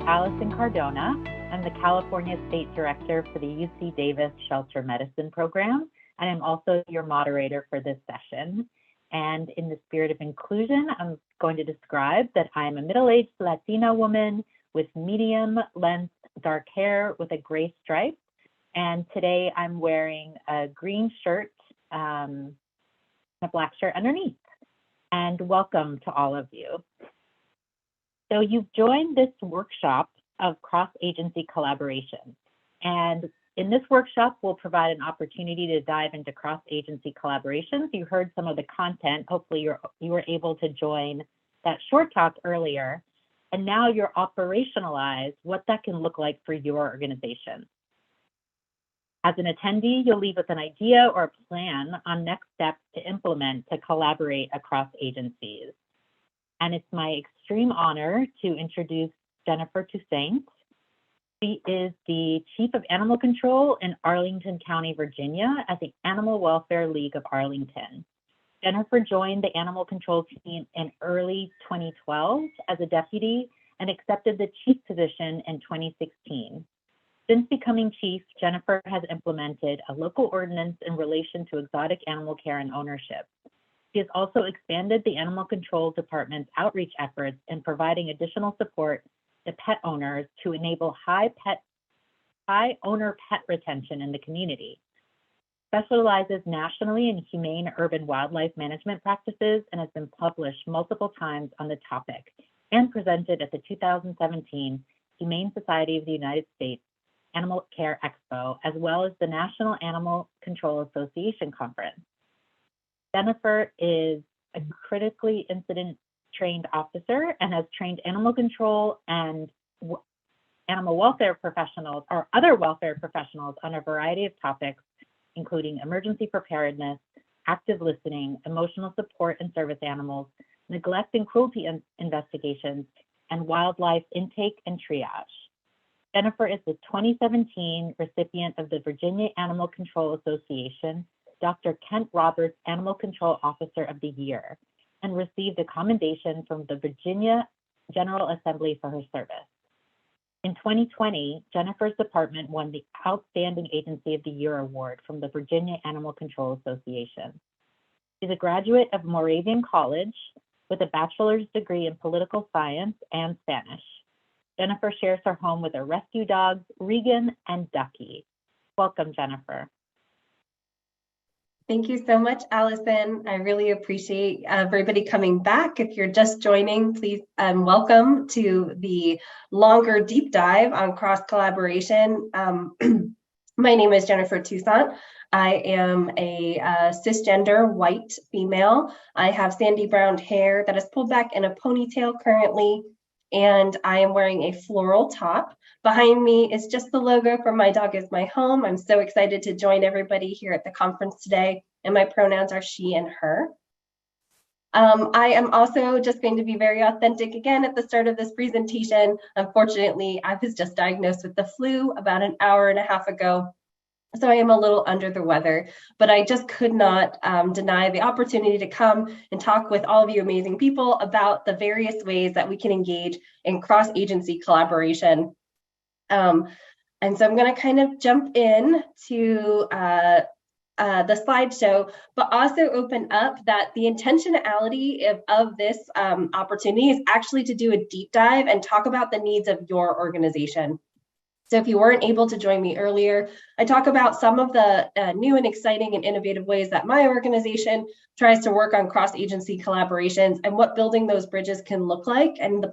Allison Cardona. I'm the California State Director for the UC Davis Shelter Medicine Program, and I'm also your moderator for this session. And in the spirit of inclusion, I'm going to describe that I'm a middle-aged Latina woman with medium-length dark hair with a gray stripe. And today I'm wearing a green shirt and a black shirt underneath. And welcome to all of you. So you've joined this workshop of cross-agency collaboration. And in this workshop, we'll provide an opportunity to dive into cross-agency collaborations. You heard some of the content. Hopefully you were able to join that short talk earlier. And now you're operationalized what that can look like for your organization. As an attendee, you'll leave with an idea or a plan on next steps to implement to collaborate across agencies. And it's my extreme honor to introduce Jennifer Toussaint. She is the Chief of Animal Control in Arlington County, Virginia at the Animal Welfare League of Arlington. Jennifer joined the Animal Control team in early 2012 as a deputy and accepted the chief position in 2016. Since becoming chief, Jennifer has implemented a local ordinance in relation to exotic animal care and ownership. She has also expanded the Animal Control Department's outreach efforts in providing additional support to pet owners to enable high owner pet retention in the community. Specializes nationally in humane urban wildlife management practices and has been published multiple times on the topic and presented at the 2017 Humane Society of the United States Animal Care Expo, as well as the National Animal Control Association Conference. Jennifer is a critically incident trained officer and has trained animal control and animal welfare professionals or other welfare professionals on a variety of topics, including emergency preparedness, active listening, emotional support and service animals, neglect and cruelty investigations, and wildlife intake and triage. Jennifer is the 2017 recipient of the Virginia Animal Control Association, Dr. Kent Roberts Animal Control Officer of the Year, and received a commendation from the Virginia General Assembly for her service. In 2020, Jennifer's department won the Outstanding Agency of the Year Award from the Virginia Animal Control Association. She's a graduate of Moravian College with a bachelor's degree in political science and Spanish. Jennifer shares her home with her rescue dogs, Regan and Ducky. Welcome, Jennifer. Thank you so much, Allison. I really appreciate everybody coming back. If you're just joining, please welcome to the longer deep dive on cross-collaboration. My name is Jennifer Toussaint. I am a cisgender white female. I have sandy brown hair that is pulled back in a ponytail currently, and I am wearing a floral top. Behind me is just the logo for My Dog Is My Home. I'm so excited to join everybody here at the conference today, and my pronouns are she and her. I am also just going to be very authentic again at the start of this presentation. Unfortunately, I was just diagnosed with the flu about an hour and a half ago, so I am a little under the weather, but I just could not deny the opportunity to come and talk with all of you amazing people about the various ways that we can engage in cross-agency collaboration. And so I'm going to kind of jump in to the slideshow, but also open up that the intentionality of this opportunity is actually to do a deep dive and talk about the needs of your organization. So if you weren't able to join me earlier, I talk about some of the new and exciting and innovative ways that my organization tries to work on cross-agency collaborations and what building those bridges can look like and the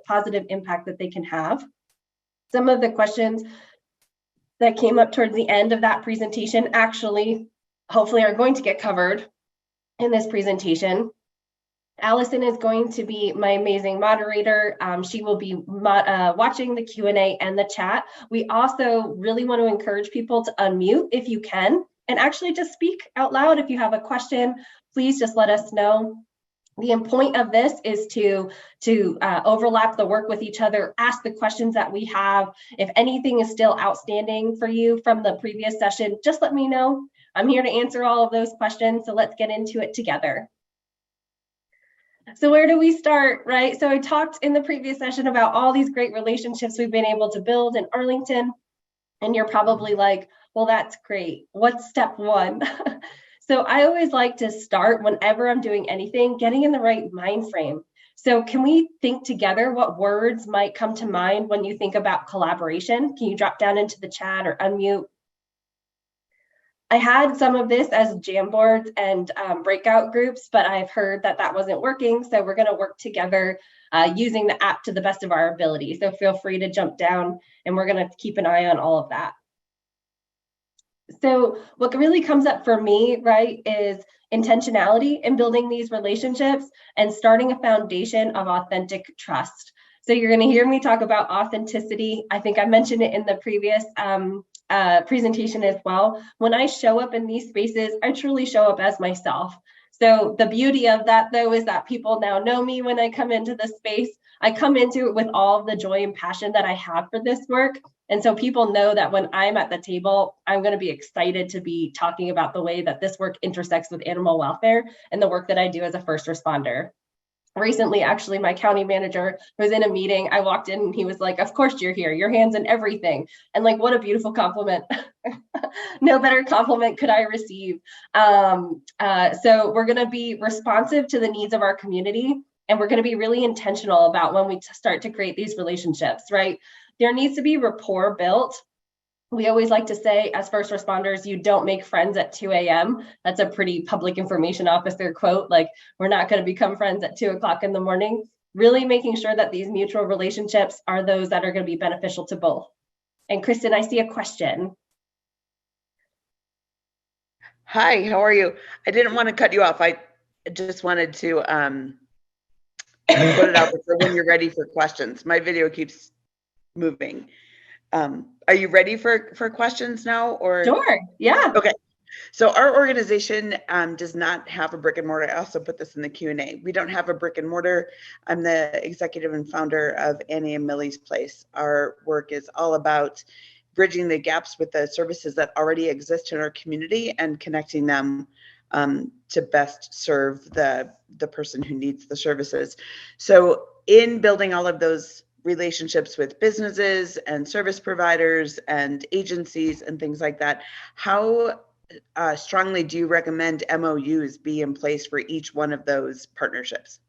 positive impact that they can have. Some of the questions that came up towards the end of that presentation actually, hopefully, are going to get covered in this presentation. Allison is going to be my amazing moderator. She will be watching the Q&A and the chat. We also really want to encourage people to unmute if you can, and actually just speak out loud. If you have a question, please just let us know. The point of this is to overlap the work with each other, ask the questions that we have. If anything is still outstanding for you from the previous session, just let me know. I'm here to answer all of those questions, so let's get into it together. So where do we start, right? So I talked in the previous session about all these great relationships we've been able to build in Arlington. And you're probably like, well, that's great. What's step one? So I always like to start whenever I'm doing anything, getting in the right mind frame. So can we think together what words might come to mind when you think about collaboration? Can you drop down into the chat or unmute? I had some of this as Jamboards and breakout groups, but I've heard that that wasn't working. So we're going to work together using the app to the best of our ability. So feel free to jump down and we're going to keep an eye on all of that. So what really comes up for me, right, is intentionality in building these relationships and starting a foundation of authentic trust. So you're going to hear me talk about authenticity. I think I mentioned it in the previous presentation as well. When I show up in these spaces, I truly show up as myself. So the beauty of that, though, is that people now know me when I come into the space. I come into it with all of the joy and passion that I have for this work. And so people know that when I'm at the table, I'm going to be excited to be talking about the way that this work intersects with animal welfare and the work that I do as a first responder. Recently, actually, my county manager was in a meeting. I walked in and he was like, of course you're here, your hands in everything. And like, what a beautiful compliment. No better compliment could I receive. So we're going to be responsive to the needs of our community. And we're going to be really intentional about when we start to create these relationships, right? There needs to be rapport built. We always like to say, as first responders, you don't make friends at 2 a.m. That's a pretty public information officer quote, like we're not going to become friends at 2 o'clock in the morning. Really making sure that these mutual relationships are those that are going to be beneficial to both. And Kristen, I see a question. Hi, how are you? I didn't want to cut you off. I just wanted to put it out for when you're ready for questions. My video keeps moving. Are you ready for questions now? Or Sure, yeah. Okay. So our organization does not have a brick and mortar. I also put this in the Q&A. We don't have a brick and mortar. I'm the executive and founder of Annie and Millie's Place. Our work is all about bridging the gaps with the services that already exist in our community and connecting them to best serve the person who needs the services. So in building all of those relationships with businesses and service providers and agencies and things like that, how strongly do you recommend MOUs be in place for each one of those partnerships?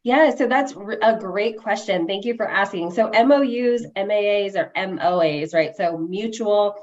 Yeah, so that's a great question. Thank you for asking. So MOUs, MAAs, or MOAs, right? So mutual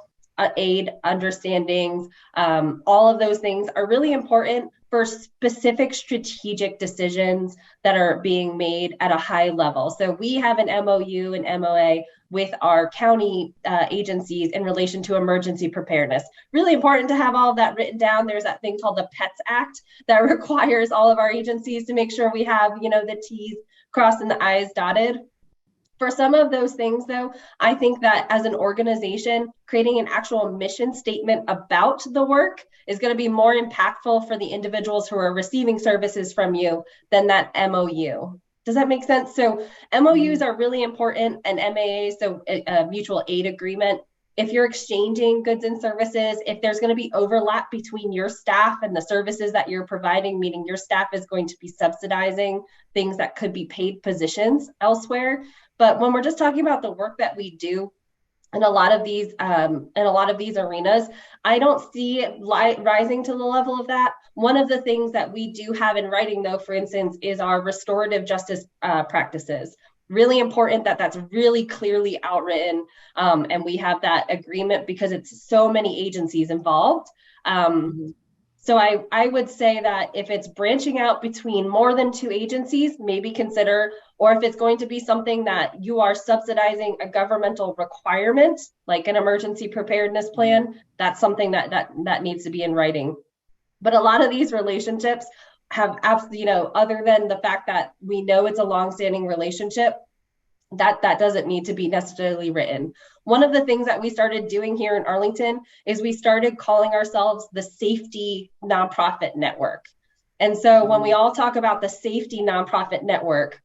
aid understandings, all of those things are really important for specific strategic decisions that are being made at a high level. So we have an MOU and MOA with our county agencies in relation to emergency preparedness. Really important to have all of that written down. There's that thing called the PETS Act that requires all of our agencies to make sure we have, the T's crossed and the I's dotted. For some of those things, though, I think that as an organization, creating an actual mission statement about the work is going to be more impactful for the individuals who are receiving services from you than that MOU. Does that make sense? So MOUs are really important, and MAAs, so a mutual aid agreement. If you're exchanging goods and services, if there's going to be overlap between your staff and the services that you're providing, meaning your staff is going to be subsidizing things that could be paid positions elsewhere. But when we're just talking about the work that we do in a lot of these arenas, I don't see it rising to the level of that. One of the things that we do have in writing, though, for instance, is our restorative justice practices. Really important that that's really clearly outwritten, and we have that agreement because it's so many agencies involved. So I would say that if it's branching out between more than two agencies, maybe consider, or if it's going to be something that you are subsidizing a governmental requirement, like an emergency preparedness plan, that's something that needs to be in writing. But a lot of these relationships have absolutely, other than the fact that we know it's a longstanding relationship, that doesn't need to be necessarily written. One of the things that we started doing here in Arlington is we started calling ourselves the Safety Nonprofit Network. And so when we all talk about the Safety Nonprofit Network,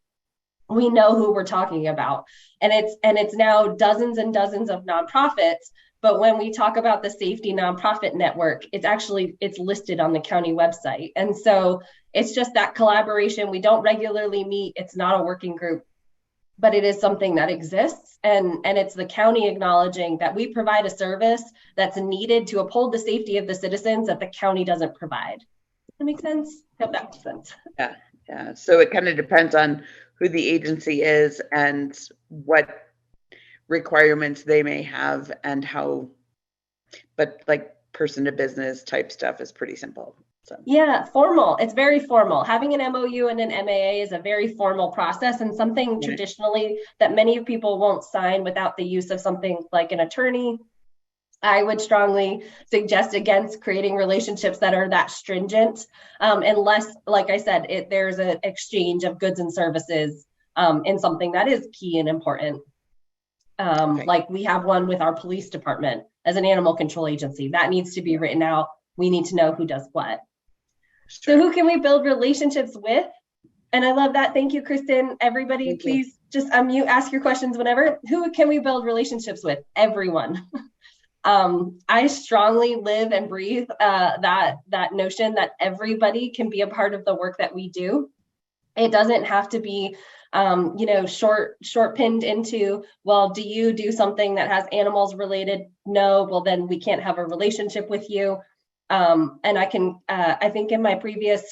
we know who we're talking about. And it's now dozens and dozens of nonprofits But when we talk about the Safety Nonprofit Network, it's listed on the county website. And so it's just that collaboration. We don't regularly meet. It's not a working group, but it is something that exists. And it's the county acknowledging that we provide a service that's needed to uphold the safety of the citizens that the county doesn't provide. Does that make sense? I hope that makes sense. Yeah. So it kind of depends on who the agency is and what requirements they may have and how, but like person to business type stuff is pretty simple. So. Yeah, formal. It's very formal. Having an MOU and an MAA is a very formal process, and something traditionally that many people won't sign without the use of something like an attorney. I would strongly suggest against creating relationships that are that stringent, unless, like I said, there's an exchange of goods and services in something that is key and important. Like we have one with our police department as an animal control agency. That needs to be written out. We need to know who does what. Sure. So who can we build relationships with? And I love that. Thank you, Kristen. Everybody, please just unmute, ask your questions whenever. Who can we build relationships with? Everyone. I strongly live and breathe that notion that everybody can be a part of the work that we do. It doesn't have to be short pinned into, well, do you do something that has animals related? No, well, then we can't have a relationship with you. And I think in my previous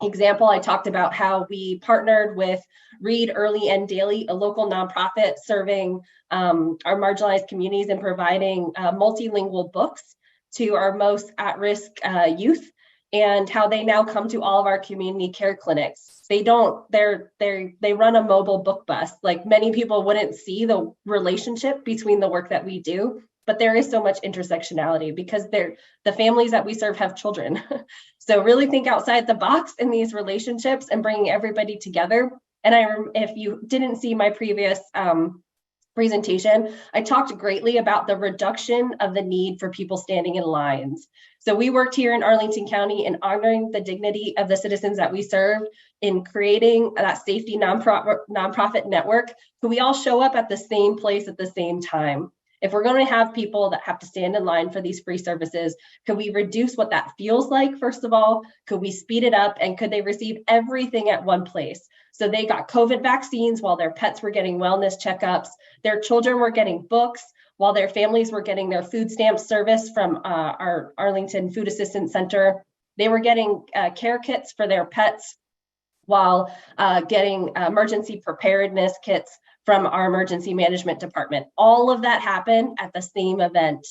example, I talked about how we partnered with Read Early and Daily, a local nonprofit serving our marginalized communities and providing multilingual books to our most at-risk youth, and how they now come to all of our community care clinics. They run a mobile book bus. Like, many people wouldn't see the relationship between the work that we do, but there is so much intersectionality because the families that we serve have children. So really think outside the box in these relationships and bringing everybody together. And if you didn't see my previous presentation, I talked greatly about the reduction of the need for people standing in lines. So we worked here in Arlington County in honoring the dignity of the citizens that we serve, in creating that safety nonprofit network, so we all show up at the same place at the same time. If we're going to have people that have to stand in line for these free services, could we reduce what that feels like, first of all? Could we speed it up? And could they receive everything at one place? So they got COVID vaccines while their pets were getting wellness checkups. Their children were getting books while their families were getting their food stamp service from our Arlington Food Assistance Center. They were getting care kits for their pets while getting emergency preparedness kits from our emergency management department. All of that happened at the same event.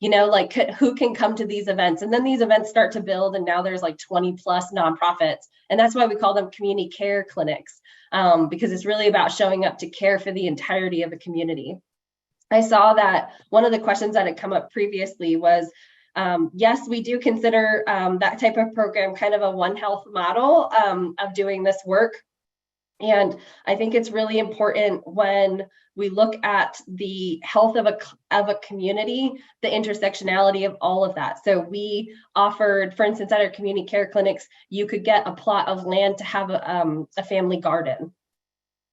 Like, who can come to these events? And then these events start to build, and now there's like 20 plus nonprofits. And that's why we call them community care clinics, because it's really about showing up to care for the entirety of a community. I saw that one of the questions that had come up previously was, yes, we do consider that type of program kind of a One Health model of doing this work. And I think it's really important when we look at the health of a community, the intersectionality of all of that. So we offered, for instance, at our community care clinics, you could get a plot of land to have a family garden.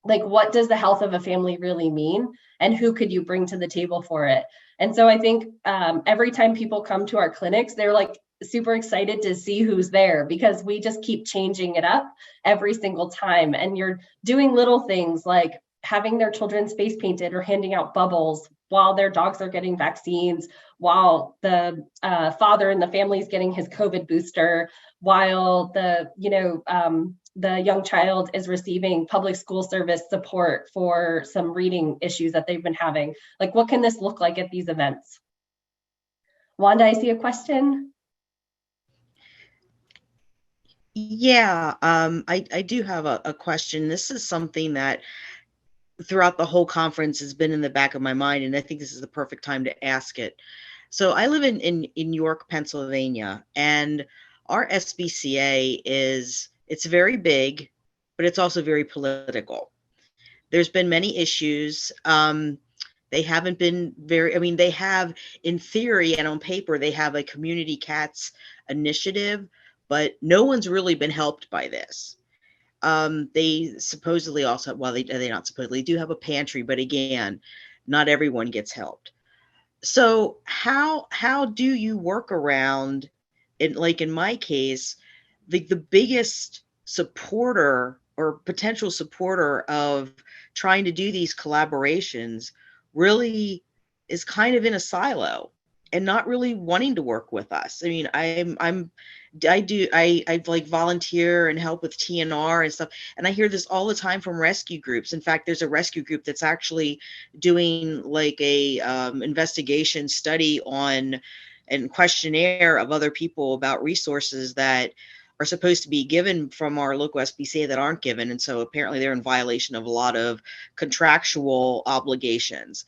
Like, what does the health of a family really mean? And who could you bring to the table for it? And so I think every time people come to our clinics, they're like super excited to see who's there, because we just keep changing it up every single time. And you're doing little things like having their children's face painted or handing out bubbles while their dogs are getting vaccines, while the father in the family is getting his COVID booster, while the young child is receiving public school service support for some reading issues that they've been having. Like, what can this look like at these events? Wanda, I see a question. Yeah, I do have a question. This is something that throughout the whole conference has been in the back of my mind, and I think this is the perfect time to ask it. So I live in York, Pennsylvania, and our SBCA it's very big, but it's also very political. There's been many issues. They haven't been they have, in theory and on paper, they have a community cats initiative, but no one's really been helped by this. They supposedly also, well, they not supposedly do have a pantry, but again, not everyone gets helped. So how do you work around it? Like in my case, the biggest supporter or potential supporter of trying to do these collaborations really is kind of in a silo and not really wanting to work with us. I mean, I like volunteer and help with TNR and stuff, and I hear this all the time from rescue groups. In fact, there's a rescue group that's actually doing like a investigation study on and questionnaire of other people about resources that are supposed to be given from our local SPCA that aren't given. And so apparently they're in violation of a lot of contractual obligations.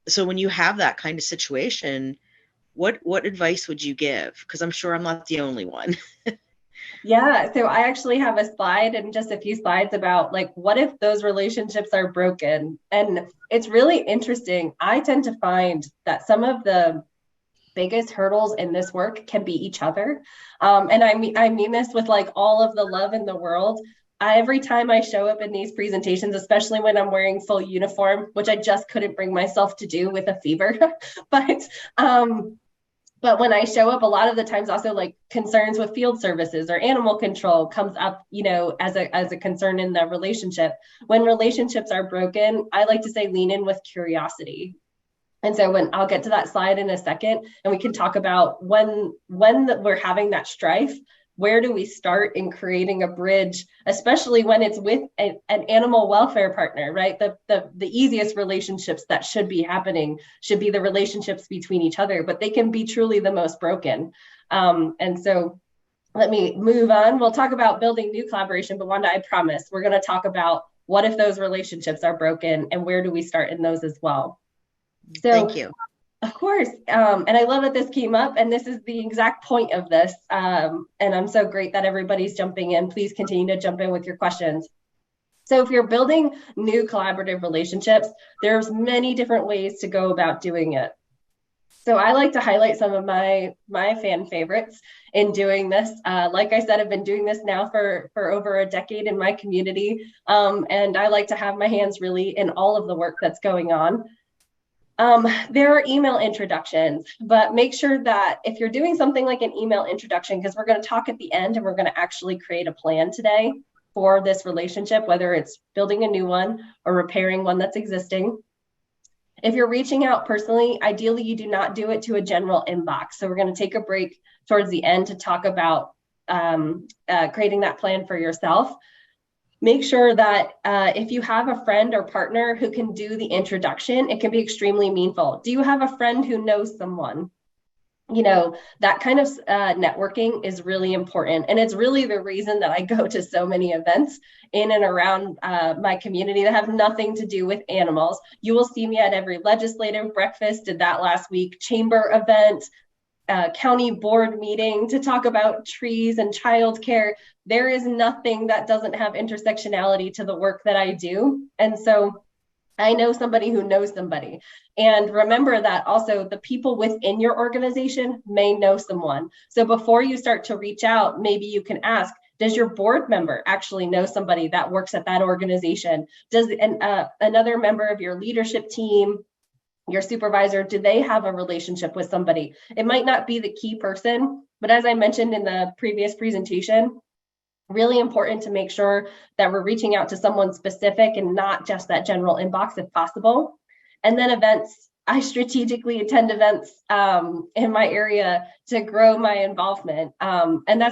So when you have that kind of situation, what advice would you give? Because I'm sure I'm not the only one. Yeah, so I actually have a slide and just a few slides about like, what if those relationships are broken? And it's really interesting. I tend to find that some of the biggest hurdles in this work can be each other. And I mean this with like all of the love in the world. Every time I show up in these presentations, especially when I'm wearing full uniform, which I just couldn't bring myself to do with a fever, but when I show up, a lot of the times also like concerns with field services or animal control comes up, as a concern in the relationship. When relationships are broken, I like to say lean in with curiosity. And so when I'll get to that slide in a second, and we can talk about when we're having that strife, where do we start in creating a bridge, especially when it's with an animal welfare partner, right? The easiest relationships that should be happening should be the relationships between each other, but they can be truly the most broken. And so let me move on. We'll talk about building new collaboration, but Wanda, I promise we're going to talk about what if those relationships are broken and where do we start in those as well. So, thank you. Of course. And I love that this came up, and this is the exact point of this. And I'm so great that everybody's jumping in. Please continue to jump in with your questions. So if you're building new collaborative relationships, there's many different ways to go about doing it. So I like to highlight some of my fan favorites in doing this. Like I said, I've been doing this now for over a decade in my community. And I like to have my hands really in all of the work that's going on. There are email introductions, but make sure that if you're doing something like an email introduction, because we're going to talk at the end and we're going to actually create a plan today for this relationship, whether it's building a new one or repairing one that's existing. If you're reaching out personally, ideally you do not do it to a general inbox. So we're going to take a break towards the end to talk about creating that plan for yourself. Make sure that if you have a friend or partner who can do the introduction, it can be extremely meaningful. Do you have a friend who knows someone? That kind of networking is really important. And it's really the reason that I go to so many events in and around my community that have nothing to do with animals. You will see me at every legislative breakfast, did that last week, chamber event, county board meeting to talk about trees and childcare. There is nothing that doesn't have intersectionality to the work that I do. And so I know somebody who knows somebody. And remember that also the people within your organization may know someone. So before you start to reach out, maybe you can ask, does your board member actually know somebody that works at that organization? Does another member of your leadership team, your supervisor, do they have a relationship with somebody? It might not be the key person, but as I mentioned in the previous presentation, really important to make sure that we're reaching out to someone specific and not just that general inbox if possible. And then events. I strategically attend events in my area to grow my involvement. And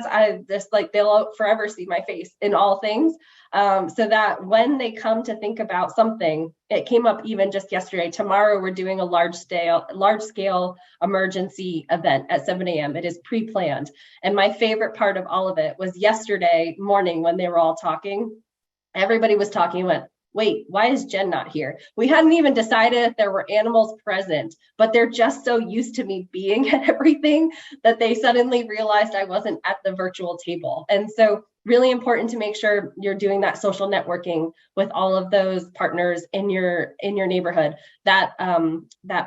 they'll forever see my face in all things. So that when they come to think about something, it came up even just yesterday. Tomorrow, we're doing a large scale emergency event at 7 a.m. It is pre-planned. And my favorite part of all of it was yesterday morning when they were all talking. Everybody was talking and went, wait, why is Jen not here? We hadn't even decided if there were animals present, but they're just so used to me being at everything that they suddenly realized I wasn't at the virtual table. And so really important to make sure you're doing that social networking with all of those partners in your neighborhood. That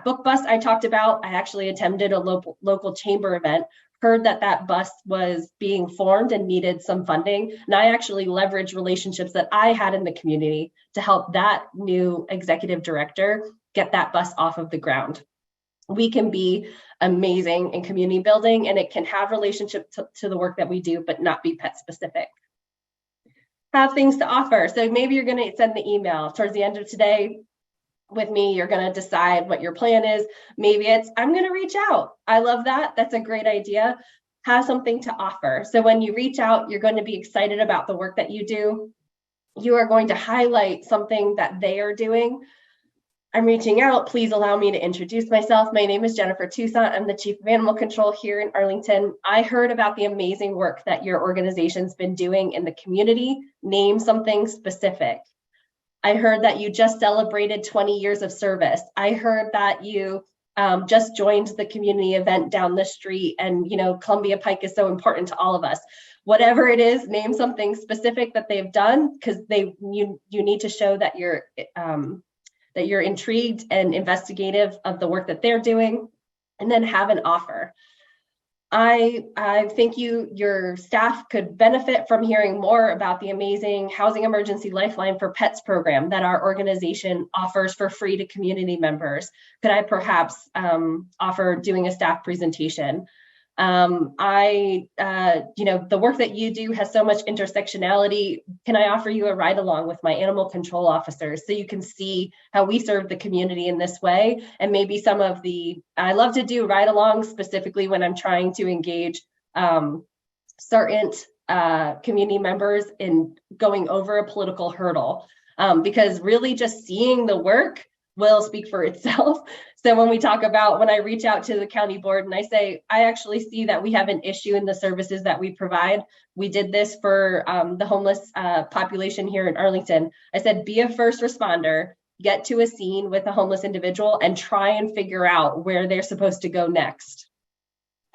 book bus I talked about, I actually attended a local chamber event, heard that bus was being formed and needed some funding. And I actually leveraged relationships that I had in the community to help that new executive director get that bus off of the ground. we can be amazing in community building, and it can have relationship to the work that we do, but not be pet specific. Have things to offer. So maybe you're going to send the email towards the end of today with me. You're going to decide what your plan is. Maybe it's, I'm going to reach out. I love that. That's a great idea. Have something to offer. So when you reach out, you're going to be excited about the work that you do. You are going to highlight something that they are doing. I'm reaching out. Please allow me to introduce myself. My name is Jennifer Toussaint. I'm the Chief of Animal Control here in Arlington. I heard about the amazing work that your organization's been doing in the community. Name something specific. I heard that you just celebrated 20 years of service. I heard that you just joined the community event down the street, and Columbia Pike is so important to all of us. Whatever it is, name something specific that they've done, because you need to show that you're intrigued and investigative of the work that they're doing, and then have an offer. I think your staff could benefit from hearing more about the amazing Housing Emergency Lifeline for Pets program that our organization offers for free to community members. Could I perhaps offer doing a staff presentation? The work that you do has so much intersectionality. Can I offer you a ride along with my animal control officers so you can see how we serve the community in this way? And maybe I love to do ride alongs specifically when I'm trying to engage certain community members in going over a political hurdle, because really just seeing the work will speak for itself. So when I reach out to the county board and I say, I actually see that we have an issue in the services that we provide. We did this for the homeless population here in Arlington. I said, be a first responder, get to a scene with a homeless individual and try and figure out where they're supposed to go next.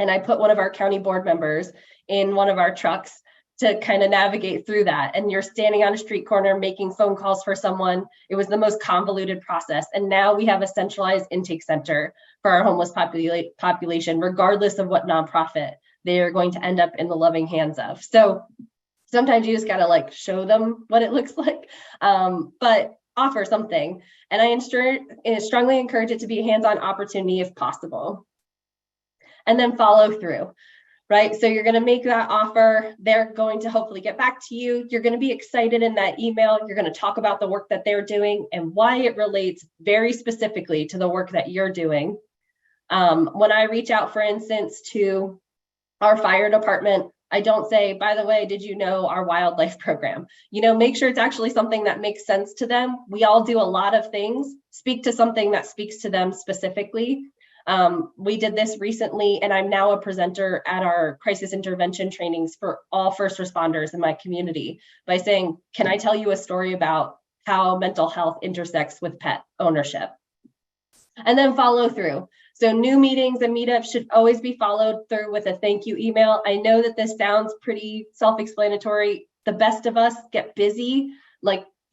And I put one of our county board members in one of our trucks to kind of navigate through that. And you're standing on a street corner making phone calls for someone. It was the most convoluted process. And now we have a centralized intake center for our homeless population, regardless of what nonprofit they are going to end up in the loving hands of. So sometimes you just gotta show them what it looks like, but offer something. And I strongly encourage it to be a hands-on opportunity if possible. And then follow through. Right? So you're going to make that offer. They're going to hopefully get back to you. You're going to be excited in that email. You're going to talk about the work that they're doing and why it relates very specifically to the work that you're doing. When I reach out, for instance, to our fire department, I don't say, by the way, did you know our wildlife program? Make sure it's actually something that makes sense to them. We all do a lot of things. Speak to something that speaks to them specifically. We did this recently, and I'm now a presenter at our crisis intervention trainings for all first responders in my community by saying, can I tell you a story about how mental health intersects with pet ownership? And then follow through. So new meetings and meetups should always be followed through with a thank you email. I know that this sounds pretty self-explanatory. The best of us get busy,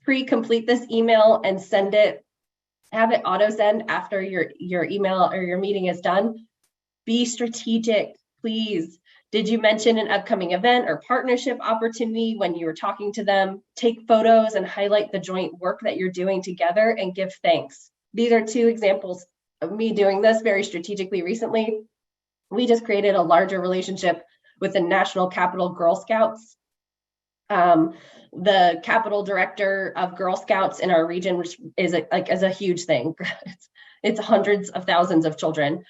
pre-complete this email and send it. Have it auto send after your email or your meeting is done. Be strategic, please. Did you mention an upcoming event or partnership opportunity when you were talking to them? Take photos and highlight the joint work that you're doing together and give thanks. These are two examples of me doing this very strategically recently. We just created a larger relationship with the National Capital Girl Scouts. The capital director of Girl Scouts in our region, which is a huge thing. It's hundreds of thousands of children,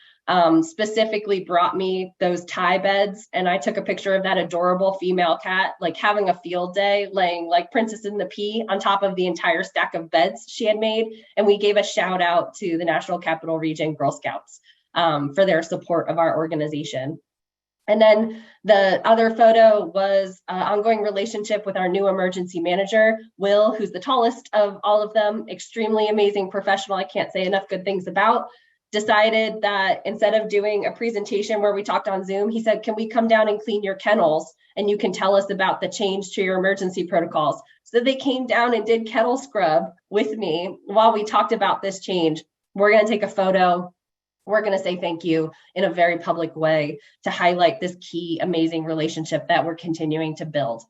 specifically brought me those tie beds. And I took a picture of that adorable female cat, having a field day, laying like Princess in the Pea on top of the entire stack of beds she had made. And we gave a shout out to the National Capital Region Girl Scouts for their support of our organization. And then the other photo was an ongoing relationship with our new emergency manager, Will, who's the tallest of all of them, extremely amazing professional. I can't say enough good things about. Decided that instead of doing a presentation where we talked on Zoom, he said, can we come down and clean your kennels and you can tell us about the change to your emergency protocols? So they came down and did kennel scrub with me while we talked about this change. We're going to take a photo. We're going to say thank you in a very public way to highlight this key, amazing relationship that we're continuing to build.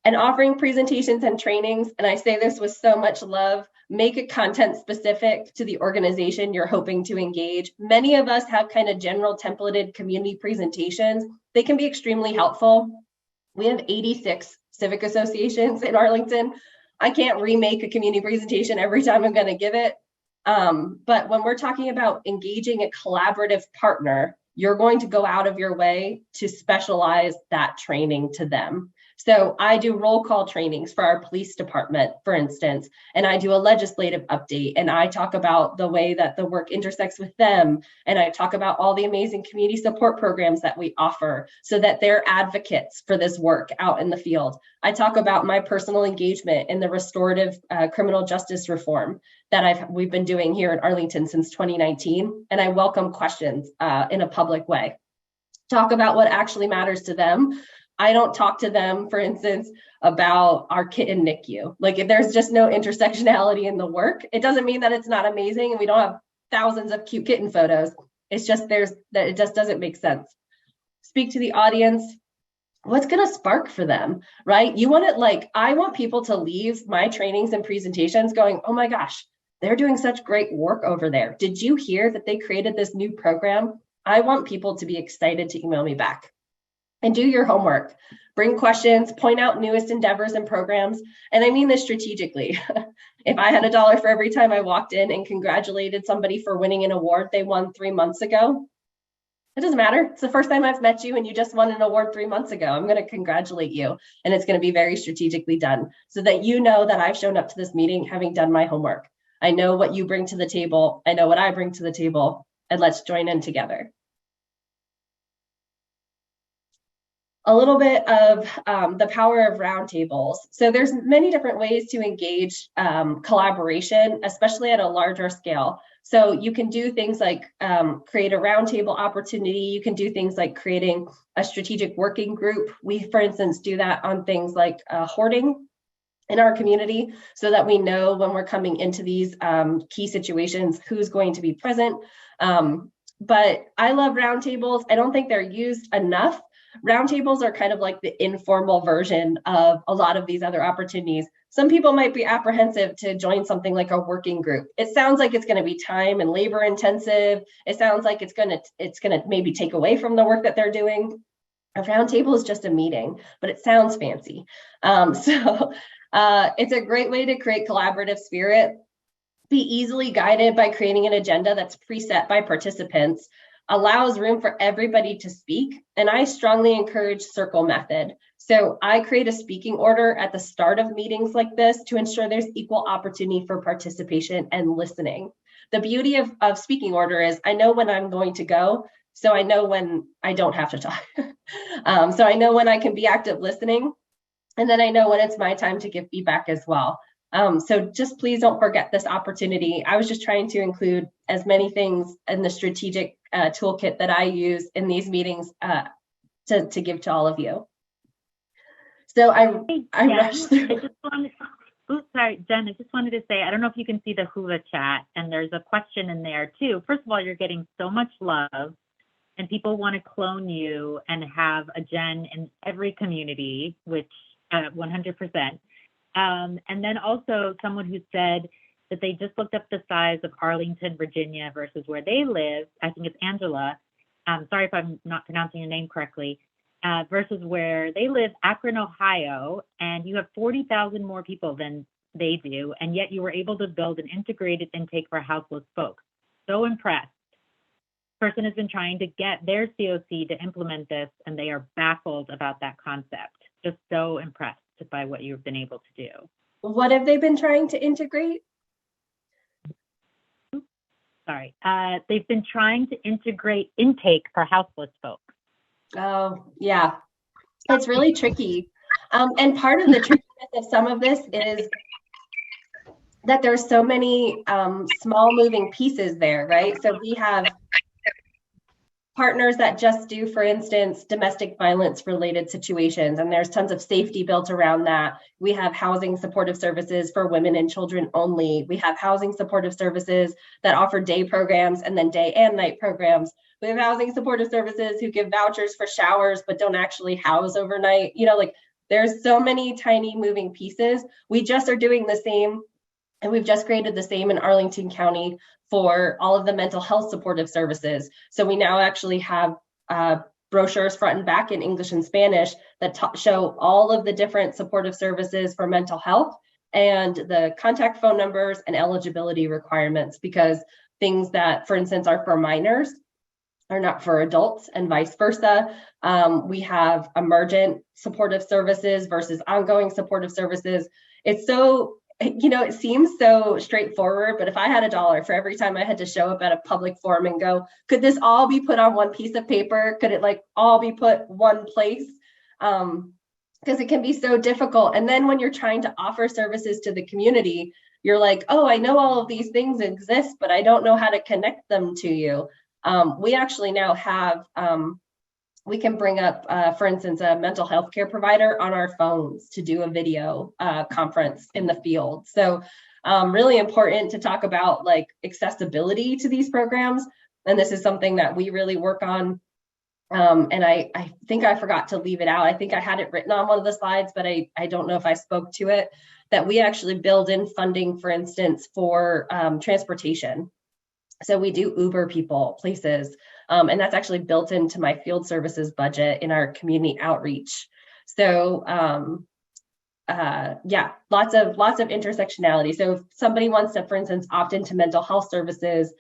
And offering presentations and trainings, and I say this with so much love, make it content specific to the organization you're hoping to engage. Many of us have kind of general templated community presentations. They can be extremely helpful. We have 86 civic associations in Arlington. I can't remake a community presentation every time I'm going to give it. But when we're talking about engaging a collaborative partner, you're going to go out of your way to specialize that training to them. So I do roll call trainings for our police department, for instance, and I do a legislative update, and I talk about the way that the work intersects with them. And I talk about all the amazing community support programs that we offer so that they're advocates for this work out in the field. I talk about my personal engagement in the restorative criminal justice reform that we've been doing here in Arlington since 2019. And I welcome questions in a public way. Talk about what actually matters to them. I don't talk to them, for instance, about our kitten NICU. Like, if there's just no intersectionality in the work, it doesn't mean that it's not amazing and we don't have thousands of cute kitten photos. It's just it just doesn't make sense. Speak to the audience. What's going to spark for them, right? You want it, like, I want people to leave my trainings and presentations going, oh my gosh, they're doing such great work over there. Did you hear that they created this new program? I want people to be excited to email me back. And do your homework. Bring questions, point out newest endeavors and programs. And I mean this strategically. If I had $1 for every time I walked in and congratulated somebody for winning an award they won 3 months ago, it doesn't matter. It's the first time I've met you and you just won an award 3 months ago. I'm going to congratulate you. And it's going to be very strategically done so that you know that I've shown up to this meeting having done my homework. I know what you bring to the table. I know what I bring to the table. And let's join in together. A little bit of the power of roundtables. So there's many different ways to engage collaboration, especially at a larger scale. So you can do things like create a roundtable opportunity. You can do things like creating a strategic working group. We, for instance, do that on things like hoarding in our community so that we know when we're coming into these key situations, who's going to be present. But I love roundtables. I don't think they're used enough. Roundtables are kind of like the informal version of a lot of these other opportunities. Some people might be apprehensive to join something like a working group. It sounds like it's going to be time and labor intensive. It sounds like it's going to maybe take away from the work that they're doing. A roundtable is just a meeting, but it sounds fancy. So it's a great way to create collaborative spirit. Be easily guided by creating an agenda that's preset by participants. Allows room for everybody to speak. And I strongly encourage circle method. So I create a speaking order at the start of meetings like this to ensure there's equal opportunity for participation and listening. The beauty of speaking order is I know when I'm going to go, so I know when I don't have to talk. So I know when I can be active listening, and then I know when it's my time to give feedback as well. So just please don't forget this opportunity. I was just trying to include as many things in the strategic toolkit that I use in these meetings to give to all of you. So I rushed through. Sorry, Jen, I just wanted to say, I don't know if you can see the Hula chat, and there's a question in there too. First of all, you're getting so much love, and people want to clone you and have a Jen in every community, which 100%. And then also someone who said that they just looked up the size of Arlington, Virginia versus where they live. I think it's Angela. Sorry if I'm not pronouncing your name correctly. Versus where they live, Akron, Ohio, and you have 40,000 more people than they do, and yet you were able to build an integrated intake for houseless folks. So impressed. Person has been trying to get their COC to implement this, and they are baffled about that concept. Just so impressed by what you've been able to do. What have they been trying to integrate? Sorry. They've been trying to integrate intake for houseless folks. Oh, yeah. It's really tricky. And part of the trickiness of some of this is that there's so many small moving pieces there, right? So we have partners that just do, for instance, domestic violence related situations, and there's tons of safety built around that. We have housing supportive services for women and children only. We have housing supportive services that offer day programs and then day and night programs. We have housing supportive services who give vouchers for showers but don't actually house overnight. You know, like there's so many tiny moving pieces. We just are doing the same, and we've just created the same in Arlington County for all of the mental health supportive services. So we now actually have brochures front and back in English and Spanish that show all of the different supportive services for mental health and the contact phone numbers and eligibility requirements, because things that, for instance, are for minors are not for adults and vice versa. We have emergent supportive services versus ongoing supportive services. It's so, it seems so straightforward, but if I had $1 for every time I had to show up at a public forum and go, could this all be put on one piece of paper? Could it all be put one place? Because it can be so difficult. And then when you're trying to offer services to the community, you're like, oh, I know all of these things exist, but I don't know how to connect them to you. We actually now have, we can bring up, for instance, a mental health care provider on our phones to do a video conference in the field. So really important to talk about accessibility to these programs. And this is something that we really work on. And I think I forgot to leave it out. I think I had it written on one of the slides, but I don't know if I spoke to it, that we actually build in funding, for instance, for transportation. So we do Uber people places, and that's actually built into my field services budget in our community outreach. So yeah, lots of intersectionality. So if somebody wants to, for instance, opt into mental health services,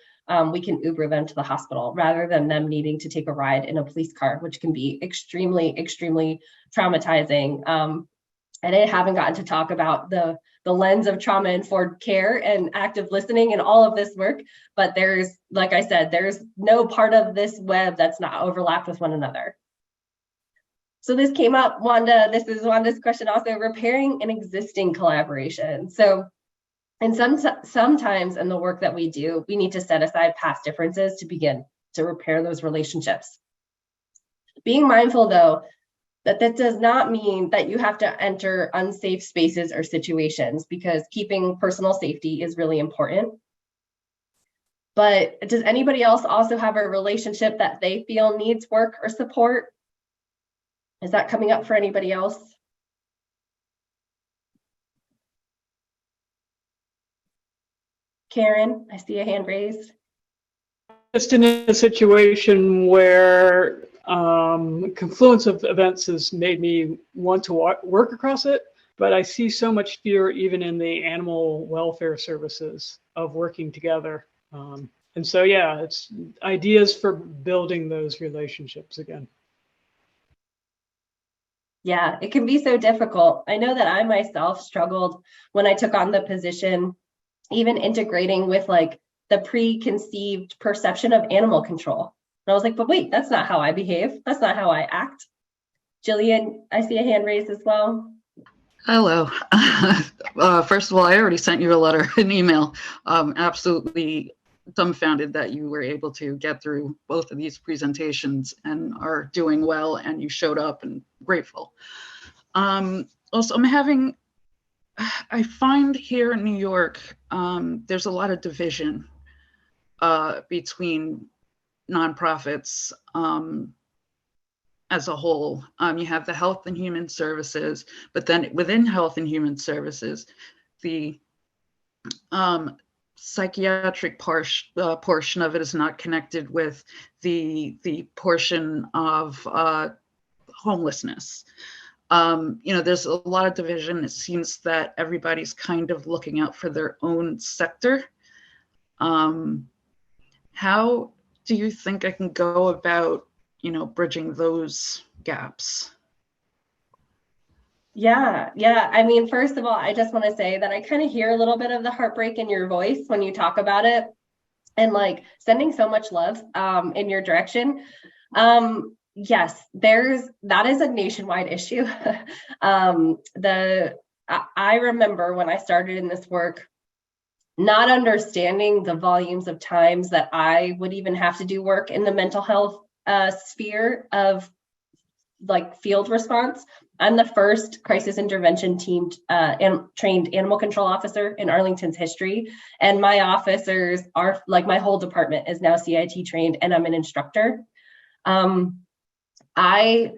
we can Uber them to the hospital rather than them needing to take a ride in a police car, which can be extremely, extremely traumatizing. And I haven't gotten to talk about the lens of trauma-informed care and active listening and all of this work, but there's, like I said, there's no part of this web that's not overlapped with one another. So this came up, Wanda, this is Wanda's question also, repairing an existing collaboration. So, and sometimes in the work that we do, we need to set aside past differences to begin to repair those relationships. Being mindful though, that does not mean that you have to enter unsafe spaces or situations, because keeping personal safety is really important. But does anybody else also have a relationship that they feel needs work or support? Is that coming up for anybody else? Karen, I see a hand raised. Just in a situation where confluence of events has made me want to work across it, but I see so much fear even in the animal welfare services of working together. And so, yeah, it's ideas for building those relationships again. Yeah, it can be so difficult. I know that I myself struggled when I took on the position, even integrating with the preconceived perception of animal control. And I was like, but wait, that's not how I behave. That's not how I act. Jillian, I see a hand raised as well. Hello. First of all, I already sent you a letter, an email. Absolutely dumbfounded that you were able to get through both of these presentations and are doing well, and you showed up, and grateful. Also, I find here in New York, there's a lot of division between nonprofits as a whole. You have the Health and Human Services, but then within Health and Human Services, the psychiatric portion of it is not connected with the portion of homelessness. There's a lot of division. It seems that everybody's kind of looking out for their own sector. How do you think I can go about, bridging those gaps? Yeah. I mean, first of all, I just want to say that I kind of hear a little bit of the heartbreak in your voice when you talk about it, and sending so much love in your direction. Yes, that is a nationwide issue. I remember when I started in this work, not understanding the volumes of times that I would even have to do work in the mental health sphere of field response. I'm the first crisis intervention team trained animal control officer in Arlington's history. And my officers are my whole department is now CIT trained, and I'm an instructor. I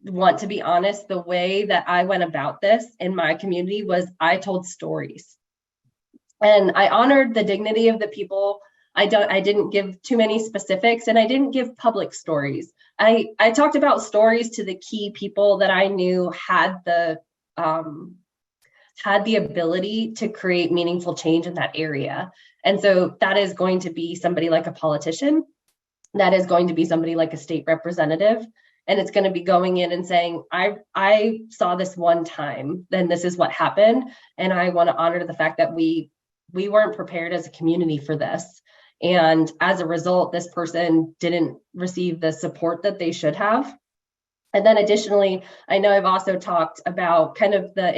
want to be honest, the way that I went about this in my community was I told stories. And I honored the dignity of the people. I didn't give too many specifics, and I didn't give public stories. I talked about stories to the key people that I knew had the ability to create meaningful change in that area. And so that is going to be somebody like a politician. That is going to be somebody like a state representative. And it's going to be going in and saying, I saw this one time, then this is what happened. And I want to honor the fact that we weren't prepared as a community for this. And as a result, this person didn't receive the support that they should have. And then additionally, I know I've also talked about kind of the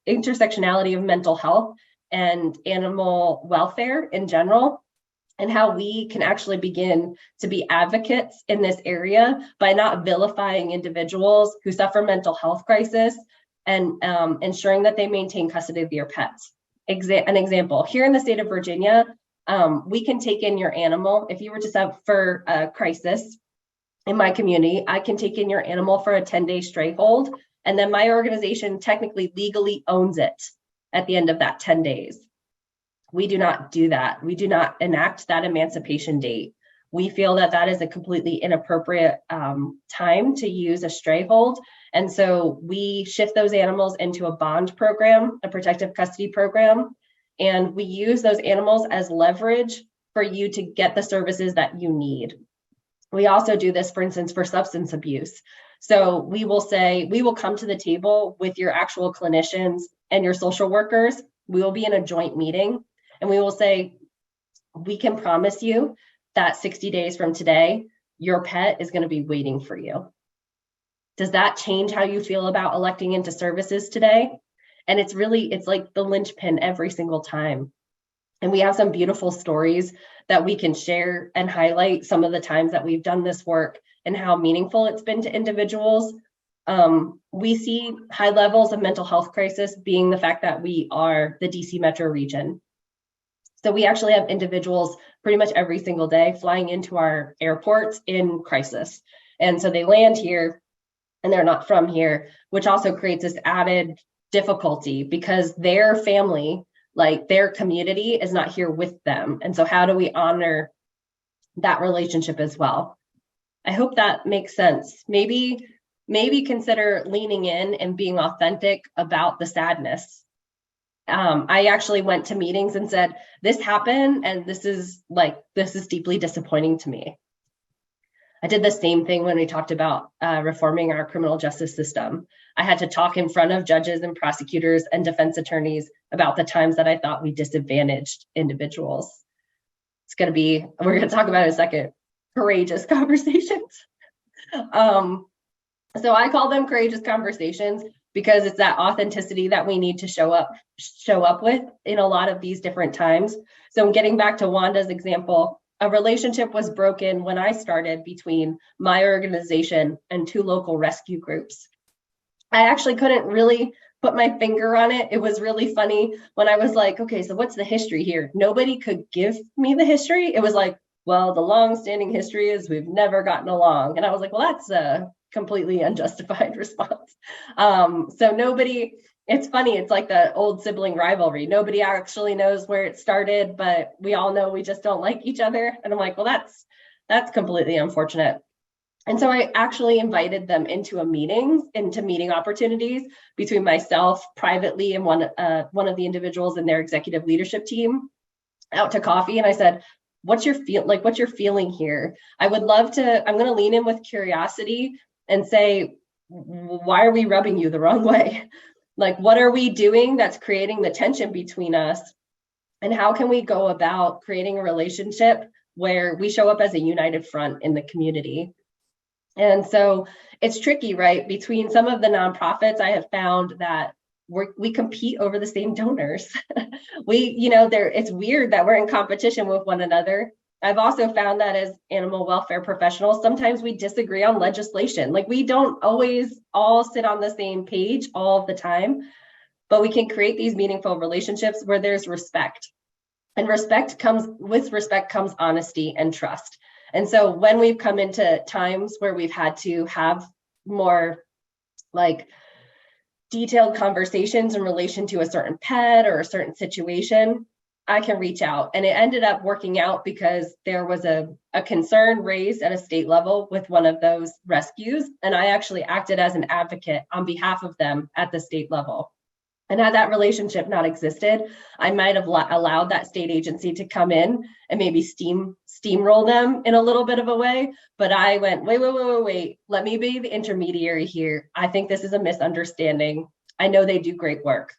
intersectionality of mental health and animal welfare in general, and how we can actually begin to be advocates in this area by not vilifying individuals who suffer mental health crisis and ensuring that they maintain custody of their pets. An example, here in the state of Virginia, we can take in your animal. If you were to suffer a crisis in my community, I can take in your animal for a 10-day stray hold, and then my organization technically legally owns it at the end of that 10 days. We do not do that. We do not enact that emancipation date. We feel that that is a completely inappropriate time to use a stray hold. And so we shift those animals into a bond program, a protective custody program, and we use those animals as leverage for you to get the services that you need. We also do this, for instance, for substance abuse. So we will say, we will come to the table with your actual clinicians and your social workers. We will be in a joint meeting, and we will say, we can promise you that 60 days from today, your pet is going to be waiting for you. Does that change how you feel about electing into services today? And it's like the linchpin every single time. And we have some beautiful stories that we can share and highlight some of the times that we've done this work and how meaningful it's been to individuals. We see high levels of mental health crisis being the fact that we are the DC metro region. So we actually have individuals pretty much every single day flying into our airports in crisis. And so they land here and they're not from here, which also creates this added difficulty because their family, like their community, is not here with them. And so how do we honor that relationship as well? I hope that makes sense. Maybe consider leaning in and being authentic about the sadness. I actually went to meetings and said, this happened, and this is deeply disappointing to me. I did the same thing when we talked about reforming our criminal justice system. I had to talk in front of judges and prosecutors and defense attorneys about the times that I thought we disadvantaged individuals. We're going to talk about it in a second, courageous conversations. So I call them courageous conversations because it's that authenticity that we need to show up with in a lot of these different times. So getting back to Wanda's example, a relationship was broken when I started between my organization and two local rescue groups. I actually couldn't really put my finger on it. It was really funny when I was like, okay, so what's the history here? Nobody could give me the history. It was like, well, the long-standing history is we've never gotten along. And I was like, well, that's a completely unjustified response. So nobody, it's funny, it's like the old sibling rivalry. Nobody actually knows where it started, but we all know we just don't like each other. And I'm like, well, that's completely unfortunate. And so I actually invited them into meeting opportunities between myself privately and one of the individuals in their executive leadership team out to coffee. And I said, what's your feeling here? I'm going to lean in with curiosity and say, why are we rubbing you the wrong way? Like, what are we doing that's creating the tension between us? And how can we go about creating a relationship where we show up as a united front in the community? And so it's tricky, right? Between some of the nonprofits, I have found that we compete over the same donors. It's weird that we're in competition with one another. I've also found that as animal welfare professionals, sometimes we disagree on legislation. Like, we don't always all sit on the same page all of the time, but we can create these meaningful relationships where there's respect. And with respect comes honesty and trust. And so when we've come into times where we've had to have more like detailed conversations in relation to a certain pet or a certain situation, I can reach out. And it ended up working out because there was a concern raised at a state level with one of those rescues. And I actually acted as an advocate on behalf of them at the state level. And had that relationship not existed, I might have allowed that state agency to come in and maybe steamroll them in a little bit of a way. But I went, wait, let me be the intermediary here. I think this is a misunderstanding. I know they do great work.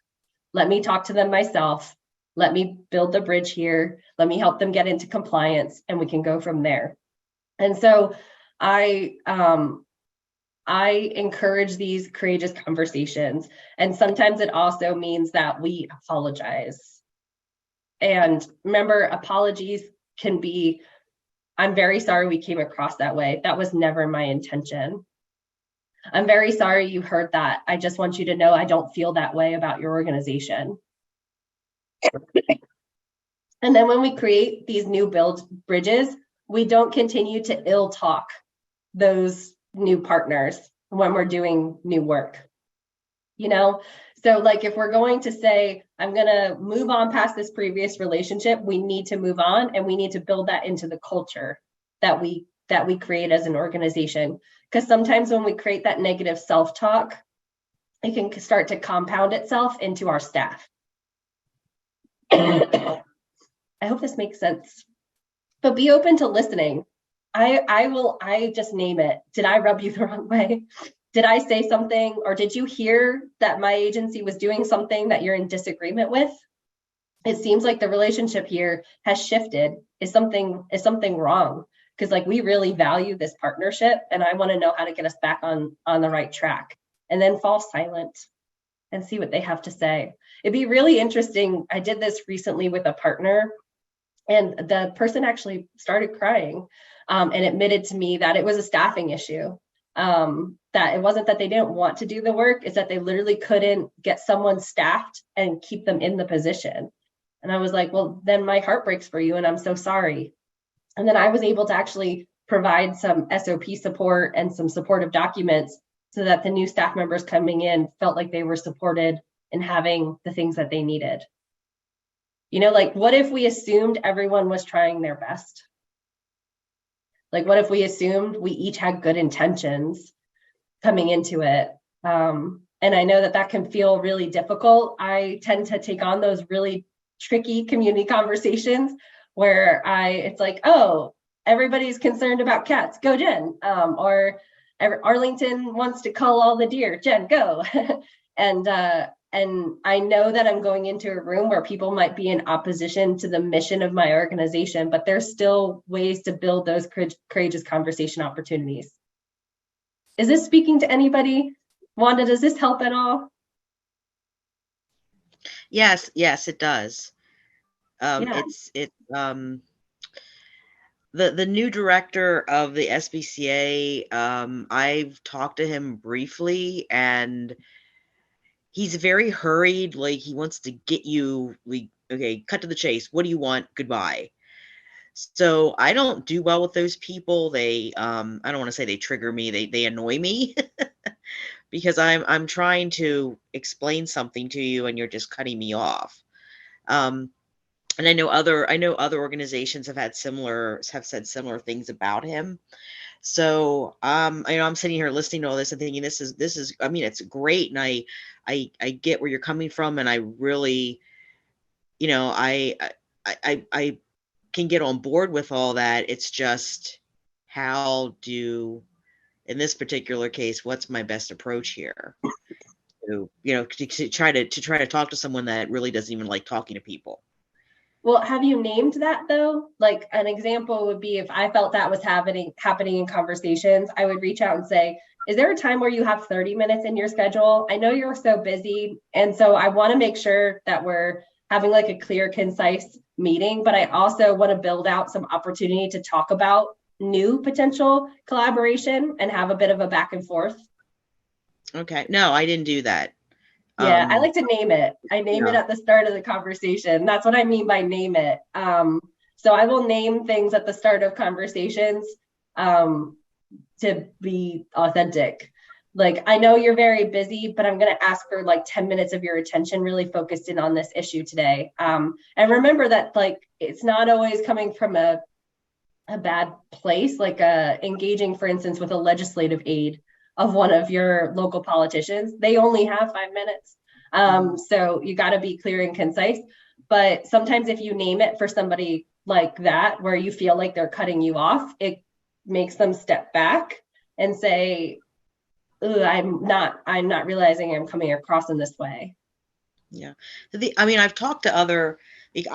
Let me talk to them myself. Let me build the bridge here. Let me help them get into compliance, and we can go from there. And so I encourage these courageous conversations. And sometimes it also means that we apologize. And remember, apologies can be, I'm very sorry we came across that way. That was never my intention. I'm very sorry you heard that. I just want you to know I don't feel that way about your organization. And then when we create these new bridges, we don't continue to ill talk those new partners when we're doing new work, you know? So like if we're going to say, I'm gonna move on past this previous relationship, we need to move on, and we need to build that into the culture that we create as an organization. Because sometimes when we create that negative self-talk, it can start to compound itself into our staff. I hope this makes sense. But be open to listening. I just name it. Did I rub you the wrong way? Did I say something, or did you hear that my agency was doing something that you're in disagreement with? It seems like the relationship here has shifted. Is something wrong? Because like we really value this partnership, and I want to know how to get us back on the right track. And then fall silent and see what they have to say. It'd be really interesting. I did this recently with a partner, and the person actually started crying and admitted to me that it was a staffing issue. That it wasn't that they didn't want to do the work, it's that they literally couldn't get someone staffed and keep them in the position. And I was like, well, then my heart breaks for you, and I'm so sorry. And then I was able to actually provide some SOP support and some supportive documents so that the new staff members coming in felt like they were supported in having the things that they needed. You know, like what if we assumed everyone was trying their best? Like what if we assumed we each had good intentions coming into it? And I know that that can feel really difficult. I tend to take on those really tricky community conversations where it's like, oh, everybody's concerned about cats, go Jen. Or Arlington wants to cull all the deer, Jen, go. And I know that I'm going into a room where people might be in opposition to the mission of my organization, but there's still ways to build those courageous conversation opportunities. Is this speaking to anybody? Wanda, does this help at all? Yes, it does. Yeah. The new director of the SBCA, I've talked to him briefly, and he's very hurried. Like he wants to get you, like, okay, cut to the chase. What do you want? Goodbye. So I don't do well with those people. They, I don't want to say they trigger me. They annoy me because I'm trying to explain something to you and you're just cutting me off. And I know other organizations have said similar things about him. So, I'm sitting here listening to all this and thinking this is, I mean, it's great. And I get where you're coming from. And I really, I can get on board with all that. It's just in this particular case, what's my best approach here? To try to talk to someone that really doesn't even like talking to people. Well, have you named that though? Like an example would be if I felt that was happening in conversations, I would reach out and say, is there a time where you have 30 minutes in your schedule? I know you're so busy. And so I want to make sure that we're having like a clear, concise meeting, but I also want to build out some opportunity to talk about new potential collaboration and have a bit of a back and forth. Okay. No, I didn't do that. Yeah, I like to name it. I name it at the start of the conversation. That's what I mean by name it. So I will name things at the start of conversations to be authentic. like, I know you're very busy, but I'm going to ask for like 10 minutes of your attention, really focused in on this issue today. And remember that, like, it's not always coming from a bad place, like engaging, for instance, with a legislative aide of one of your local politicians. They only have 5 minutes. So you got to be clear and concise. But sometimes if you name it for somebody like that, where you feel like they're cutting you off, it makes them step back and say, I'm not realizing I'm coming across in this way. Yeah. I mean, I've talked to other,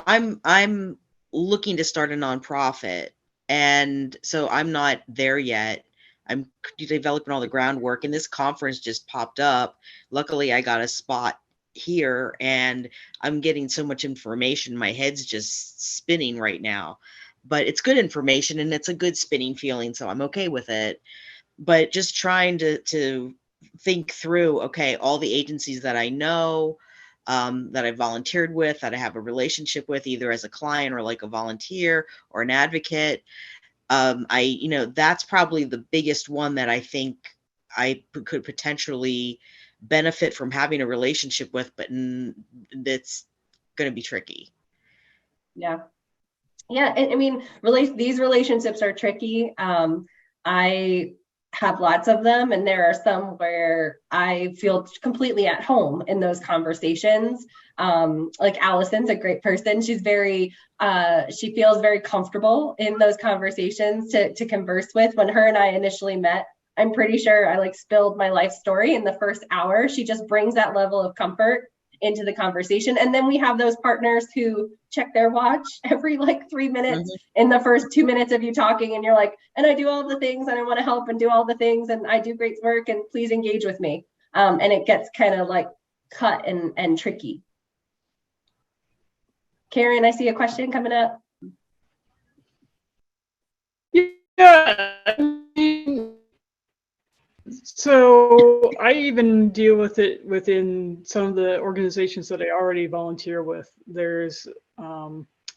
I'm looking to start a nonprofit, and so I'm not there yet. I'm developing all the groundwork, and this conference just popped up. Luckily, I got a spot here, and I'm getting so much information. My head's just spinning right now, but it's good information and it's a good spinning feeling, so I'm okay with it. But just trying to think through, okay, all the agencies that I know, that I volunteered with, that I have a relationship with, either as a client or like a volunteer or an advocate. That's probably the biggest one that I think I could potentially benefit from having a relationship with, but that's going to be tricky. Yeah. I mean, these relationships are tricky. I have lots of them, and there are some where I feel completely at home in those conversations. Like Allison's a great person. She's she feels very comfortable in those conversations to converse with. When her and I initially met, I'm pretty sure I like spilled my life story in the first hour. She just brings that level of comfort into the conversation. And then we have those partners who check their watch every like 3 minutes in the first 2 minutes of you talking. And you're like, and I do all the things, and I want to help and do all the things, and I do great work, and please engage with me. And it gets kind of like cut and tricky. Karen, I see a question coming up. Yeah. So I even deal with it within some of the organizations that I already volunteer with. There's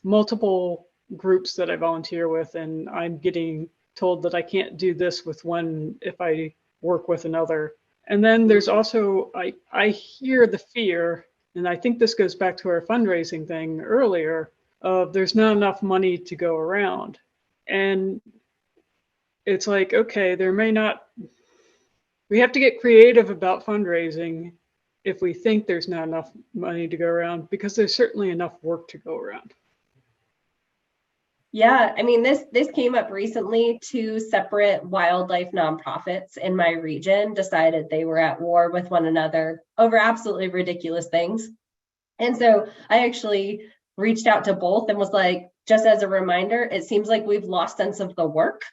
multiple groups that I volunteer with, and I'm getting told that I can't do this with one if I work with another. And then there's also, I hear the fear, and I think this goes back to our fundraising thing earlier, of there's not enough money to go around. And it's like, okay, we have to get creative about fundraising if we think there's not enough money to go around, because there's certainly enough work to go around. Yeah, I mean, this came up recently. 2 separate wildlife nonprofits in my region decided they were at war with one another over absolutely ridiculous things. And so I actually reached out to both and was like, just as a reminder, it seems like we've lost sense of the work.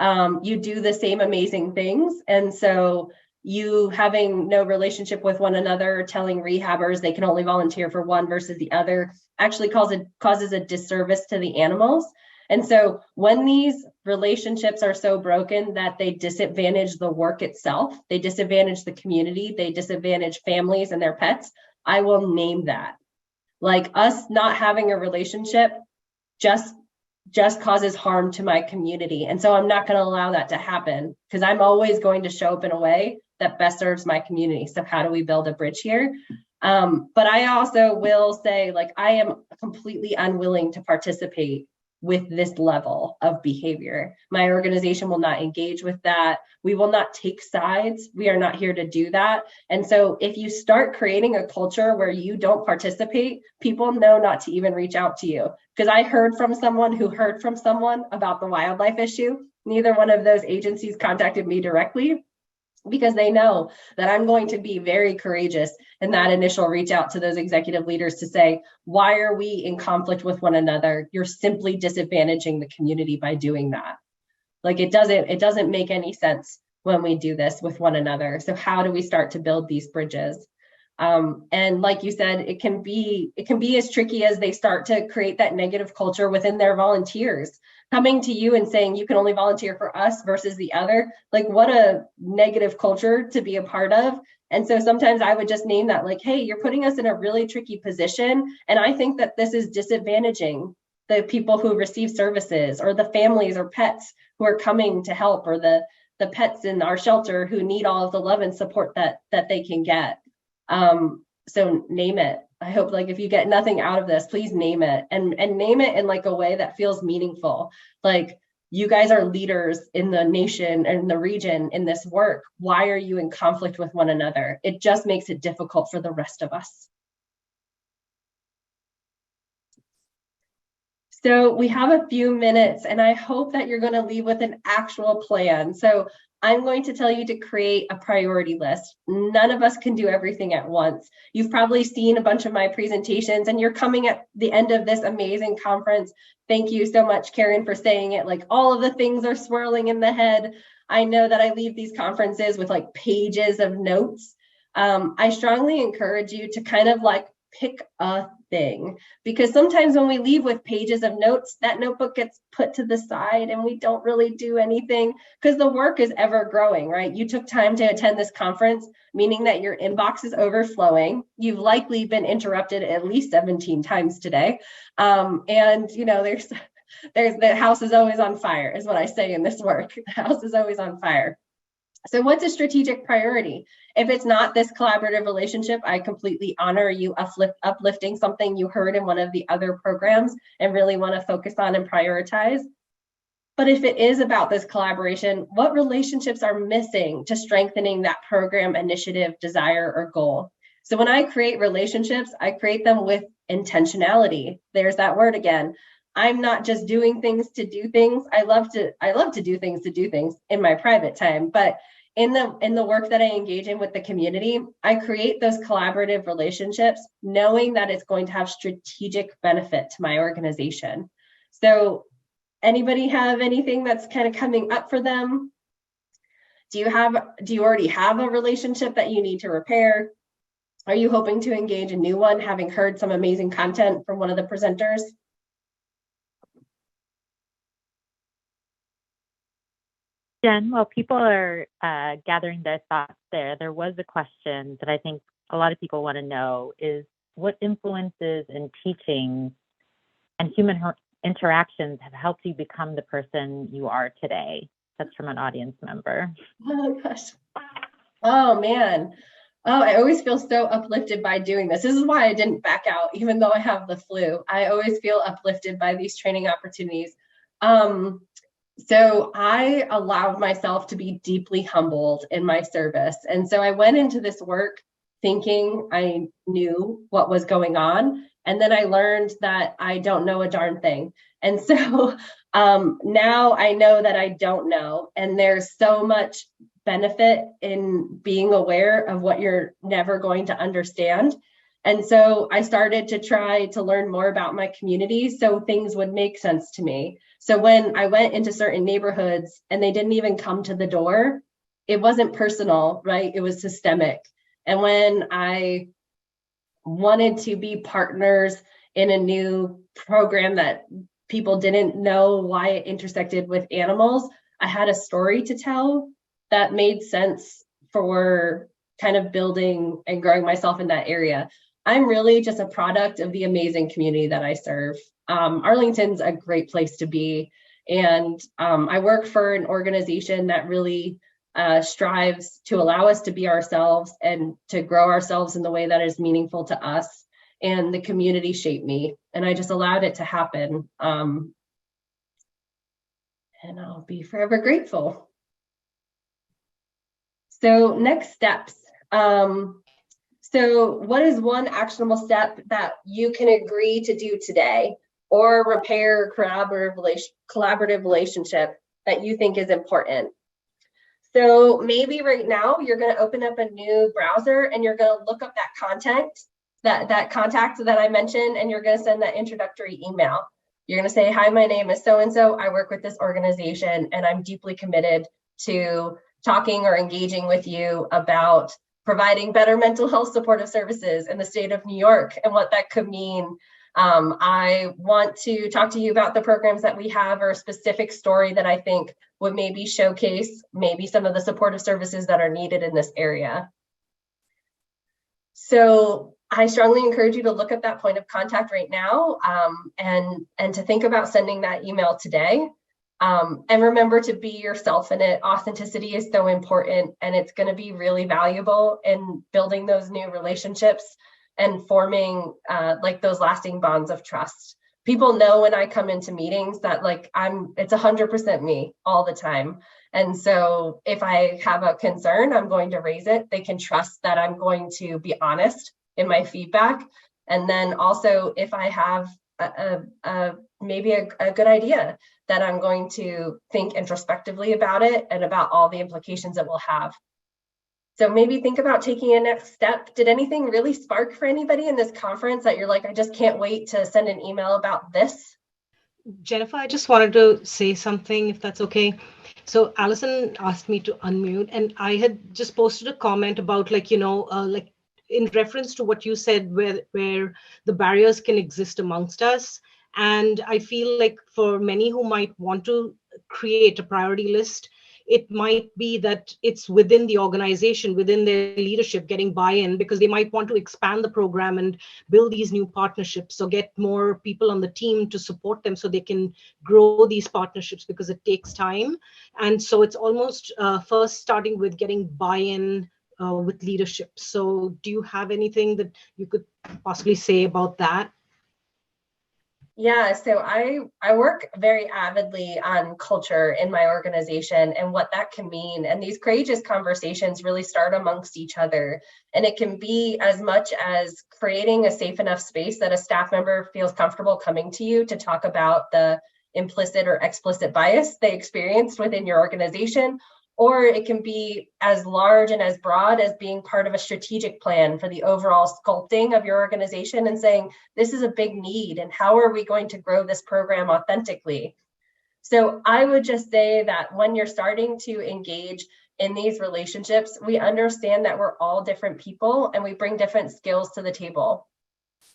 You do the same amazing things. And so you having no relationship with one another, telling rehabbers they can only volunteer for one versus the other, actually causes a disservice to the animals. And so when these relationships are so broken that they disadvantage the work itself, they disadvantage the community, they disadvantage families and their pets, I will name that. Like, us not having a relationship just causes harm to my community. And so I'm not going to allow that to happen, because I'm always going to show up in a way that best serves my community. So how do we build a bridge here? But I also will say, like, I am completely unwilling to participate with this level of behavior. My organization will not engage with that. We will not take sides. We are not here to do that. And so if you start creating a culture where you don't participate, people know not to even reach out to you. Because I heard from someone who heard from someone about the wildlife issue. Neither one of those agencies contacted me directly, because they know that I'm going to be very courageous in that initial reach out to those executive leaders to say, why are we in conflict with one another? You're simply disadvantaging the community by doing that. Like, it doesn't make any sense when we do this with one another. So how do we start to build these bridges? And like you said, it can be as tricky as they start to create that negative culture within their volunteers, coming to you and saying you can only volunteer for us versus the other. Like, what a negative culture to be a part of. And so sometimes I would just name that, like, hey, you're putting us in a really tricky position. And I think that this is disadvantaging the people who receive services, or the families or pets who are coming to help, or the the pets in our shelter who need all of the love and support that they can get. So name it. I hope, like, if you get nothing out of this, please name it, and name it in like a way that feels meaningful. Like, you guys are leaders in the nation and the region in this work. Why are you in conflict with one another? It just makes it difficult for the rest of us. So we have a few minutes, and I hope that you're going to leave with an actual plan. So I'm going to tell you to create a priority list. None of us can do everything at once. You've probably seen a bunch of my presentations, and you're coming at the end of this amazing conference. Thank you so much, Karen, for saying it. Like, all of the things are swirling in the head. I know that I leave these conferences with like pages of notes. I strongly encourage you to kind of like pick a thing, because sometimes when we leave with pages of notes, that notebook gets put to the side and we don't really do anything, because the work is ever growing, right? You took time to attend this conference, meaning that your inbox is overflowing. You've likely been interrupted at least 17 times today. And you know, there's the house is always on fire, is what I say in this work. The house is always on fire. So what's a strategic priority? If it's not this collaborative relationship, I completely honor you uplifting something you heard in one of the other programs and really want to focus on and prioritize. But if it is about this collaboration, what relationships are missing to strengthening that program, initiative, desire, or goal? So when I create relationships, I create them with intentionality. There's that word again. I'm not just doing things to do things. I love to do things in my private time, but in the work that I engage in with the community, I create those collaborative relationships, knowing that it's going to have strategic benefit to my organization. So anybody have anything that's kind of coming up for them? Do you already have a relationship that you need to repair? Are you hoping to engage a new one, having heard some amazing content from one of the presenters? Jen, while people are gathering their thoughts there was a question that I think a lot of people want to know is, what influences in teaching and human interactions have helped you become the person you are today? That's from an audience member. Oh gosh. Oh man. Oh, I always feel so uplifted by doing this. This is why I didn't back out, even though I have the flu. I always feel uplifted by these training opportunities. So I allowed myself to be deeply humbled in my service. And so I went into this work thinking I knew what was going on. And then I learned that I don't know a darn thing. And so now I know that I don't know. And there's so much benefit in being aware of what you're never going to understand. And so I started to try to learn more about my community so things would make sense to me. So when I went into certain neighborhoods and they didn't even come to the door, it wasn't personal, right? It was systemic. And when I wanted to be partners in a new program that people didn't know why it intersected with animals, I had a story to tell that made sense for kind of building and growing myself in that area. I'm really just a product of the amazing community that I serve. Arlington's a great place to be. And I work for an organization that really strives to allow us to be ourselves and to grow ourselves in the way that is meaningful to us. And the community shaped me, and I just allowed it to happen. And I'll be forever grateful. So next steps. So what is one actionable step that you can agree to do today, or repair collaborative relationship that you think is important? So maybe right now you're going to open up a new browser and you're going to look up that contact that I mentioned, and you're going to send that introductory email. You're going to say, hi, my name is so-and-so. I work with this organization and I'm deeply committed to talking or engaging with you about providing better mental health supportive services in the state of New York and what that could mean. I want to talk to you about the programs that we have, or a specific story that I think would maybe showcase maybe some of the supportive services that are needed in this area. So I strongly encourage you to look at that point of contact right now, and to think about sending that email today. And remember to be yourself in it. Authenticity is so important, and it's going to be really valuable in building those new relationships and forming like those lasting bonds of trust. People know when I come into meetings that like it's 100% me all the time. And so if I have a concern, I'm going to raise it. They can trust that I'm going to be honest in my feedback. And then also if I have maybe a good idea, that I'm going to think introspectively about it and about all the implications it will have. So maybe think about taking a next step. Did anything really spark for anybody in this conference that you're like, I just can't wait to send an email about this? Jennifer, I just wanted to say something, if that's okay. So Allison asked me to unmute, and I had just posted a comment about like in reference to what you said, where the barriers can exist amongst us. And I feel like for many who might want to create a priority list, it might be that it's within the organization, within their leadership, getting buy-in, because they might want to expand the program and build these new partnerships. So get more people on the team to support them so they can grow these partnerships, because it takes time. And so it's almost first starting with getting buy-in with leadership. So do you have anything that you could possibly say about that? Yeah, so I work very avidly on culture in my organization and what that can mean. And these courageous conversations really start amongst each other. And it can be as much as creating a safe enough space that a staff member feels comfortable coming to you to talk about the implicit or explicit bias they experienced within your organization. Or it can be as large and as broad as being part of a strategic plan for the overall sculpting of your organization and saying, this is a big need, and how are we going to grow this program authentically? So I would just say that when you're starting to engage in these relationships, we understand that we're all different people and we bring different skills to the table.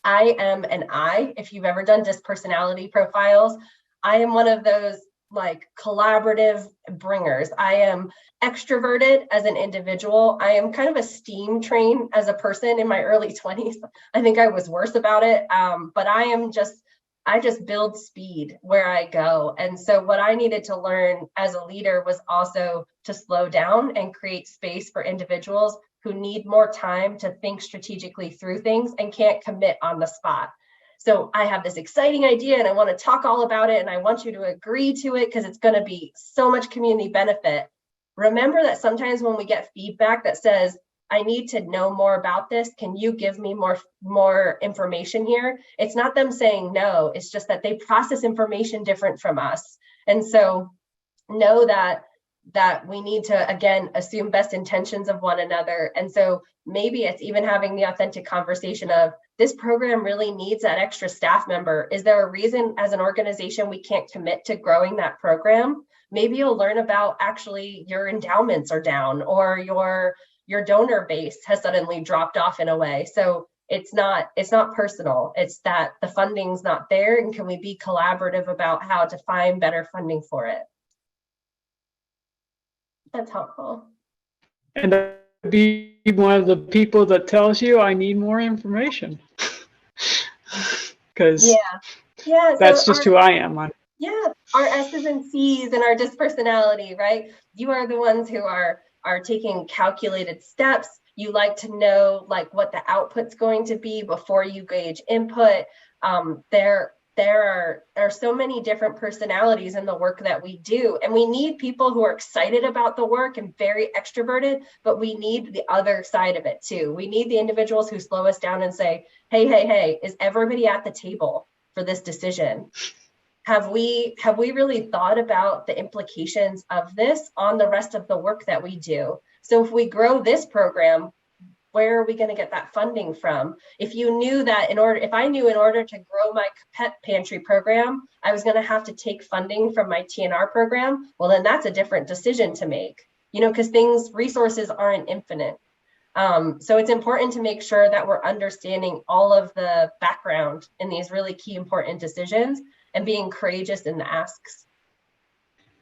I am an I, if you've ever done DISC personality profiles, I am one of those like collaborative bringers. I am extroverted as an individual. I am kind of a steam train as a person in my early 20s. I think I was worse about it, but I just build speed where I go. And so what I needed to learn as a leader was also to slow down and create space for individuals who need more time to think strategically through things and can't commit on the spot. So I have this exciting idea and I want to talk all about it and I want you to agree to it because it's going to be so much community benefit. Remember that sometimes when we get feedback that says, I need to know more about this, can you give me more information here? It's not them saying no, it's just that they process information different from us. And so know that we need to, again, assume best intentions of one another. And so maybe it's even having the authentic conversation of, this program really needs that extra staff member. Is there a reason as an organization we can't commit to growing that program? Maybe you'll learn about actually your endowments are down or your donor base has suddenly dropped off in a way. So it's not personal. It's that the funding's not there, and can we be collaborative about how to find better funding for it? That's helpful. And be one of the people that tells you I need more information. Because yeah, that's just who I am. Yeah, our S's and C's and our DISC personality, right? You are the ones who are taking calculated steps. You like to know like what the output's going to be before you gauge input. There are so many different personalities in the work that we do, and we need people who are excited about the work and very extroverted, but we need the other side of it too. We need the individuals who slow us down and say, hey, is everybody at the table for this decision? Have we really thought about the implications of this on the rest of the work that we do? So if we grow this program, where are we going to get that funding from? If you knew that if I knew in order to grow my pet pantry program, I was going to have to take funding from my TNR program, well, then that's a different decision to make, because resources aren't infinite. So it's important to make sure that we're understanding all of the background in these really key important decisions and being courageous in the asks.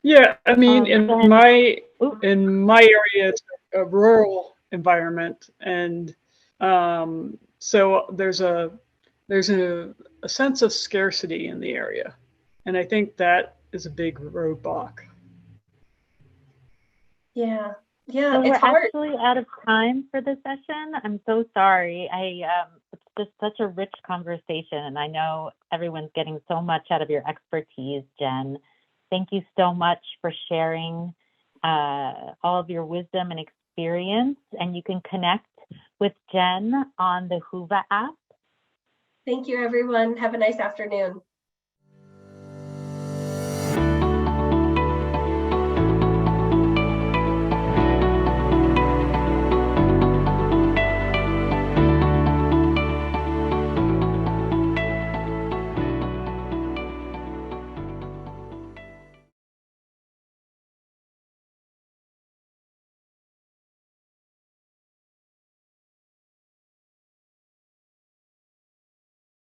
Yeah, I mean, in my area, it's a rural environment, and so there's a sense of scarcity in the area, and I think that is a big roadblock. Yeah, So yeah, we're it's hard. actually out of time for this session. I'm so sorry. It's just such a rich conversation, and I know everyone's getting so much out of your expertise, Jen. Thank you so much for sharing all of your wisdom and experience. And you can connect with Jen on the Whova app. Thank you, everyone. Have a nice afternoon.